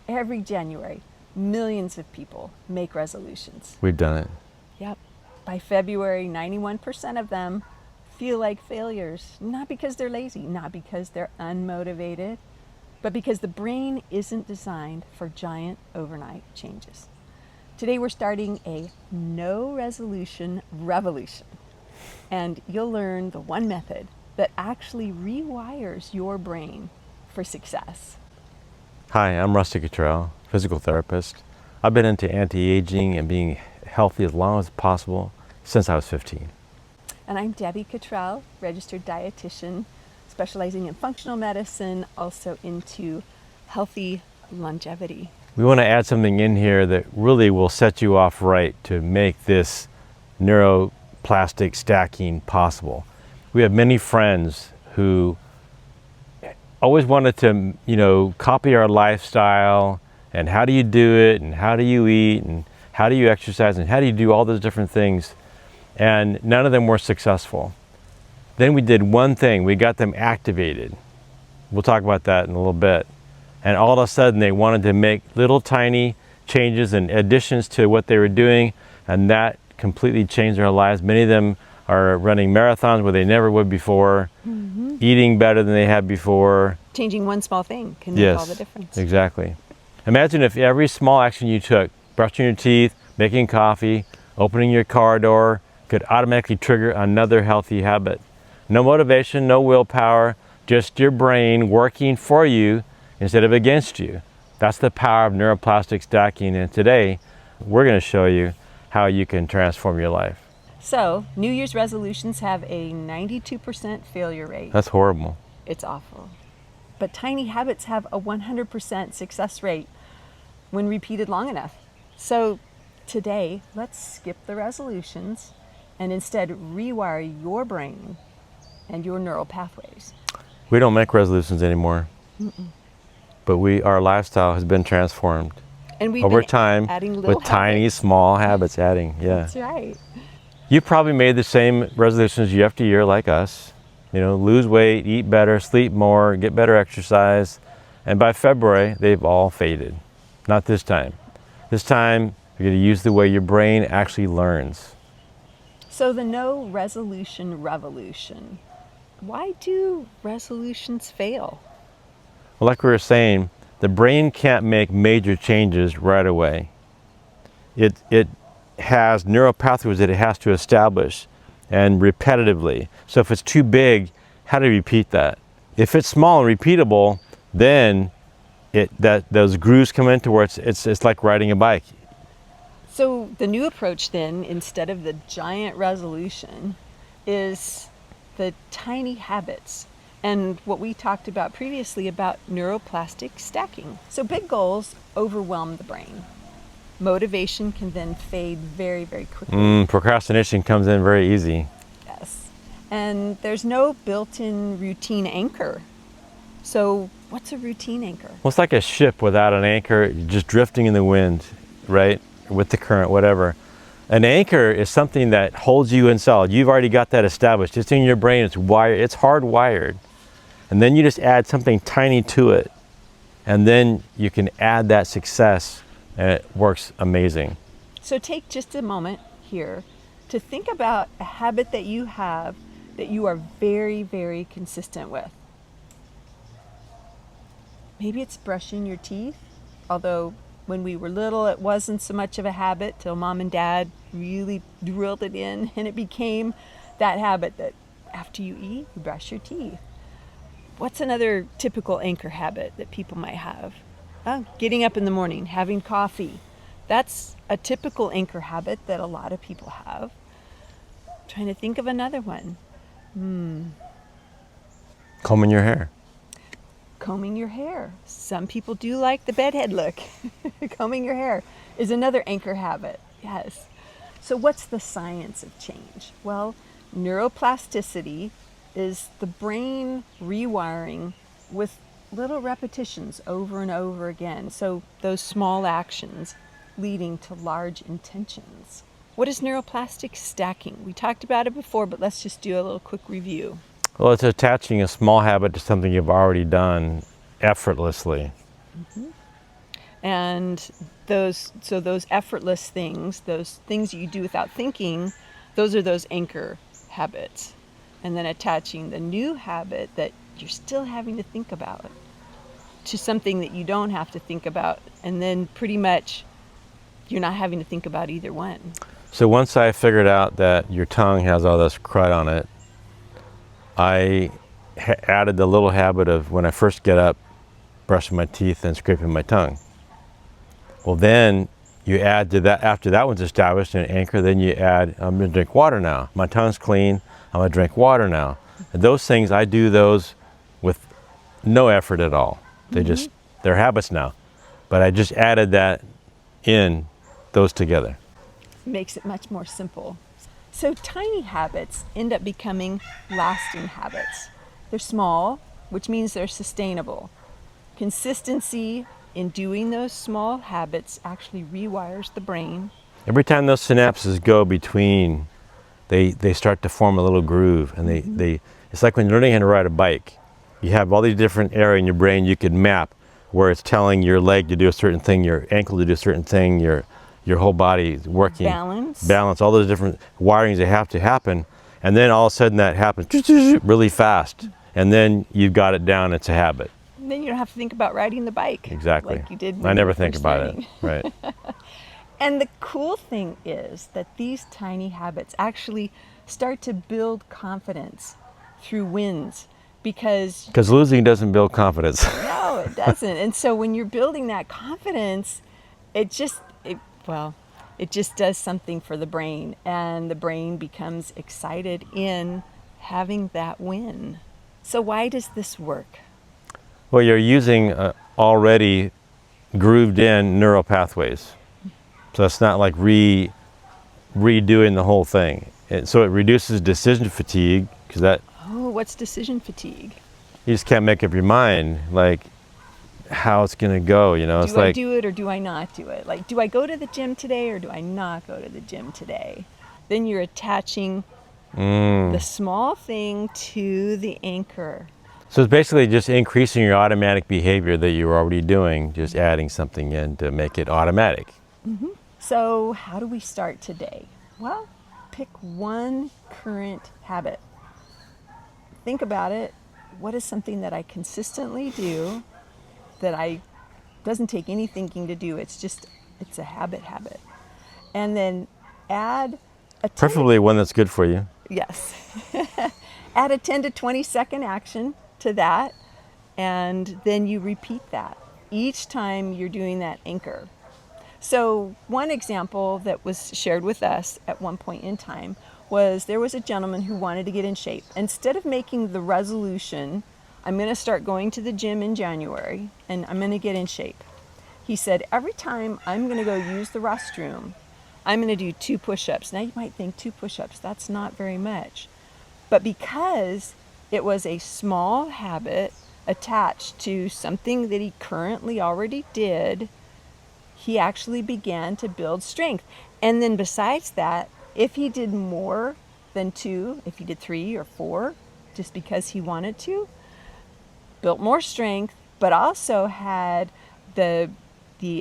Every January, millions of people make resolutions. We've done it. Yep. By February, 91% of them feel like failures, not because they're lazy, not because they're unmotivated, but because the brain isn't designed for giant overnight changes. Today we're starting a no resolution revolution, and you'll learn the one method that actually rewires your brain for success. Hi, I'm Rusty Cottrell, physical therapist. I've been into anti-aging and being healthy as long as possible since I was 15. And I'm Debbie Cottrell, registered dietitian, specializing in functional medicine, also into healthy longevity. We want to add something in here that really will set you off right to make this neuroplastic stacking possible. We have many friends who always wanted to, copy our lifestyle and how do you do it and how do you eat and how do you exercise and how do you do all those different things, and none of them were successful. Then we did one thing, we got them activated. We'll talk about that in a little bit. And all of a sudden they wanted to make little tiny changes and additions to what they were doing, and that completely changed their lives. Many of them are running marathons where they never would before, eating better than they had before. Changing one small thing can make all the difference. Exactly. Imagine if every small action you took, brushing your teeth, making coffee, opening your car door, could automatically trigger another healthy habit. No motivation, no willpower, just your brain working for you instead of against you. That's the power of neuroplastic stacking, and today we're going to show you how you can transform your life. So, New Year's resolutions have a 92% failure rate. That's horrible. It's awful. But tiny habits have a 100% success rate when repeated long enough. So today, let's skip the resolutions and instead rewire your brain and your neural pathways. We don't make resolutions anymore. But our lifestyle has been transformed And we've over been time adding little with tiny, habits. small habits adding. Yeah. That's right. You probably made the same resolutions year after year like us. Lose weight, eat better, sleep more, get better exercise. And by February, they've all faded. Not this time. This time, you're going to use the way your brain actually learns. So the no resolution revolution. Why do resolutions fail? Well, like we were saying, the brain can't make major changes right away. It has neural pathways that it has to establish, and repetitively. So if it's too big, how do you repeat that? If it's small and repeatable, then those grooves come into where it's like riding a bike. So the new approach then, instead of the giant resolution, is the tiny habits and what we talked about previously about neuroplastic stacking. So big goals overwhelm the brain. Motivation can then fade very, very quickly. Procrastination comes in very easy. Yes. And there's no built-in routine anchor. So what's a routine anchor? Well, it's like a ship without an anchor, just drifting in the wind, right? With the current, whatever. An anchor is something that holds you in solid. You've already got that established. It's in your brain, it's hardwired. And then you just add something tiny to it. And then you can add that success, and it works amazing. So take just a moment here to think about a habit that you have that you are very, very consistent with. Maybe it's brushing your teeth, although when we were little it wasn't so much of a habit till mom and dad really drilled it in, and it became that habit that after you eat, you brush your teeth. What's another typical anchor habit that people might have? Oh, getting up in the morning, having coffee. That's a typical anchor habit that a lot of people have. Trying to think of another one. Combing your hair. Combing your hair. Some people do like the bedhead look. Combing your hair is another anchor habit. Yes. So what's the science of change? Well, neuroplasticity is the brain rewiring with little repetitions over and over again. So those small actions leading to large intentions. What is neuroplastic stacking? We talked about it before, but let's just do a little quick review. Well, it's attaching a small habit to something you've already done effortlessly. And those effortless things, those things you do without thinking, those are those anchor habits. And then attaching the new habit that you're still having to think about to something that you don't have to think about. And then pretty much you're not having to think about either one. So once I figured out that your tongue has all this crud on it, I added the little habit of when I first get up, brushing my teeth and scraping my tongue. Well, then you add to that, after that one's established and anchor, then you add, I'm gonna drink water now. My tongue's clean, I'm gonna drink water now. And those things, I do those with no effort at all. They're habits now. But I just added that in, those together. Makes it much more simple. So tiny habits end up becoming lasting habits. They're small, which means they're sustainable. Consistency in doing those small habits actually rewires the brain. Every time those synapses go between, they start to form a little groove, and it's like when you're learning how to ride a bike. You have all these different areas in your brain you could map where it's telling your leg to do a certain thing, your ankle to do a certain thing, your whole body is working. Balance, all those different wirings that have to happen. And then all of a sudden that happens really fast. And then you've got it down, it's a habit. And then you don't have to think about riding the bike. Exactly. Like you did when I you never were think first about learning. it, right. And the cool thing is that these tiny habits actually start to build confidence through wins, because losing doesn't build confidence. no, it doesn't. And so when you're building that confidence, it just does something for the brain, and the brain becomes excited in having that win. So why does this work? Well, you're using already grooved in neural pathways. So it's not like redoing the whole thing. So it reduces decision fatigue, because that, Oh, what's decision fatigue? you just can't make up your mind, like, how it's gonna go, you know? It's Do I like, do it or do I not do it? Like, do I go to the gym today or do I not go to the gym today? Then you're attaching the small thing to the anchor. so it's basically just increasing your automatic behavior that you're already doing, just adding something in to make it automatic. So how do we start today? Well, pick one current habit. Think about it. What is something that I consistently do that doesn't take any thinking to do? It's a habit. And then add Preferably one that's good for you. Yes. Add a 10 to 20 second action to that, and then you repeat that each time you're doing that anchor. So one example that was shared with us at one point in time was there was a gentleman who wanted to get in shape. Instead of making the resolution, I'm going to start going to the gym in January and I'm going to get in shape, he said, every time I'm going to go use the restroom, I'm going to do 2 push-ups. Now you might think 2 push-ups, that's not very much. But because it was a small habit attached to something that he currently already did, he actually began to build strength. And then besides that, if he did more than 2, if he did 3 or 4, just because he wanted to, built more strength, but also had the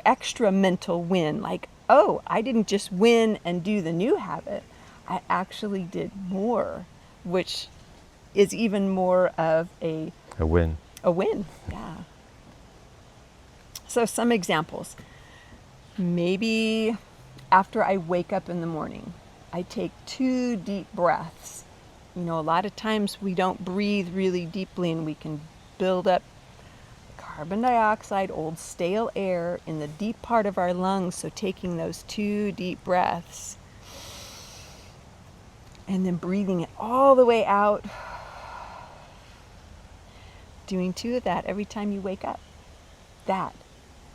extra mental win, like, oh, I didn't just win and do the new habit, I actually did more, which is even more of a win. A win, yeah. So some examples. Maybe after I wake up in the morning, I take 2 deep breaths. You know, a lot of times we don't breathe really deeply and we can build up carbon dioxide, old stale air in the deep part of our lungs. So taking those 2 deep breaths and then breathing it all the way out. Doing 2 of that every time you wake up. That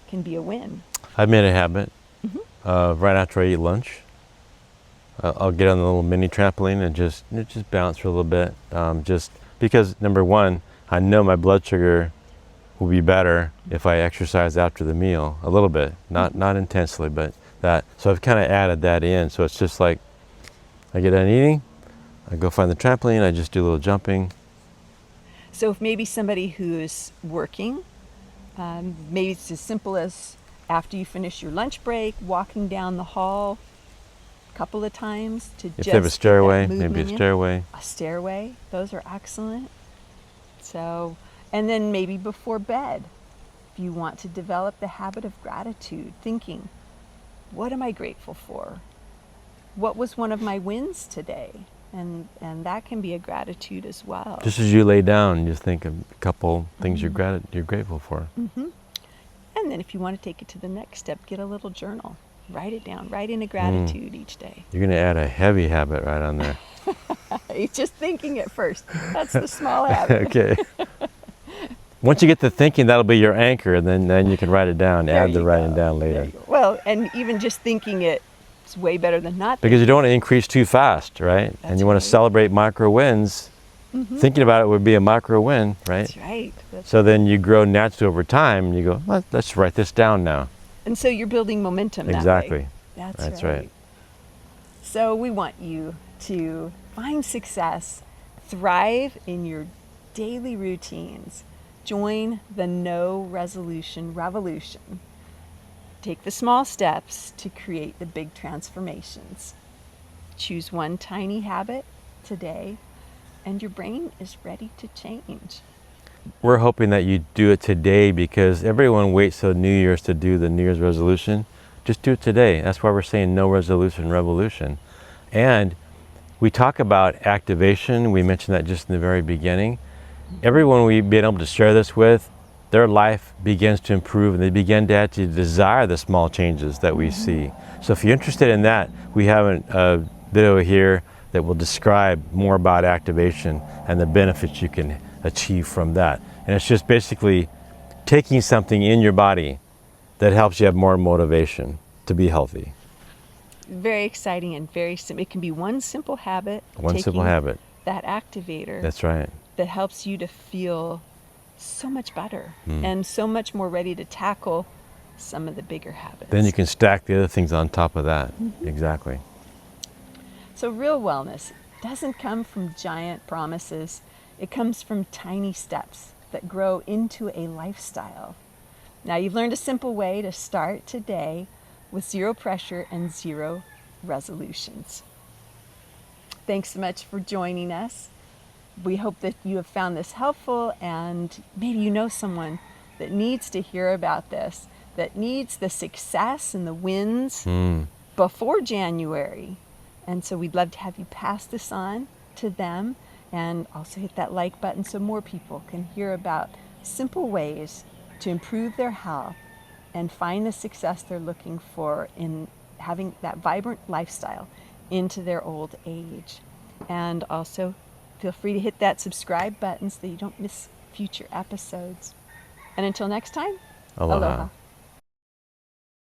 can be a win. I've made a habit. Right after I eat lunch, I'll get on the little mini trampoline and just bounce for a little bit. Just because, number one, I know my blood sugar will be better if I exercise after the meal a little bit, not intensely, but that. So I've kind of added that in. So it's just like I get done eating, I go find the trampoline, I just do a little jumping. So if maybe somebody who's working, maybe it's as simple as after you finish your lunch break, walking down the hall a couple of times to If just they have a get that stairway, maybe a movement in. stairway. A stairway, those are excellent. So, and then maybe before bed, if you want to develop the habit of gratitude, thinking, what am I grateful for? What was one of my wins today? And that can be a gratitude as well. Just as you lay down, you think of a couple things you're grateful for. Mm-hmm. And then if you want to take it to the next step, get a little journal. Write it down. Write in a gratitude each day. You're going to add a heavy habit right on there. You're just thinking it first. That's the small habit. Okay. Once you get to thinking, that'll be your anchor, and then you can write it down, There add the you writing go. down There later. you go. Well, and even just thinking it is way better than not Because you don't want to increase too fast, right? And That's you want right. to celebrate micro wins. Mm-hmm. Thinking about it would be a micro win, right? That's right. So then you grow naturally over time, and you go, well, let's write this down now. And so you're building momentum that Exactly. way. That's right. So we want you to find success, thrive in your daily routines. Join the no resolution revolution. Take the small steps to create the big transformations. Choose one tiny habit today, and your brain is ready to change. We're hoping that you do it today because everyone waits till New Year's to do the New Year's resolution. Just do it today. That's why we're saying no resolution revolution. And we talk about activation. We mentioned that just in the very beginning. Everyone we've been able to share this with, their life begins to improve and they begin to actually desire the small changes that we see. So if you're interested in that, we have a video here that will describe more about activation and the benefits you can achieve from that. And it's just basically taking something in your body that helps you have more motivation to be healthy. Very exciting and very simple. It can be one simple habit. One simple habit. That activator. That's right. That helps you to feel so much better and so much more ready to tackle some of the bigger habits. Then you can stack the other things on top of that. Exactly. So real wellness doesn't come from giant promises. It comes from tiny steps that grow into a lifestyle. Now you've learned a simple way to start today with zero pressure and zero resolutions. Thanks so much for joining us. We hope that you have found this helpful, and maybe you know someone that needs to hear about this, that needs the success and the wins before January. And so we'd love to have you pass this on to them, and also hit that like button so more people can hear about simple ways to improve their health and find the success they're looking for in having that vibrant lifestyle into their old age. And also feel free to hit that subscribe button so that you don't miss future episodes. And until next time, Aloha. aloha.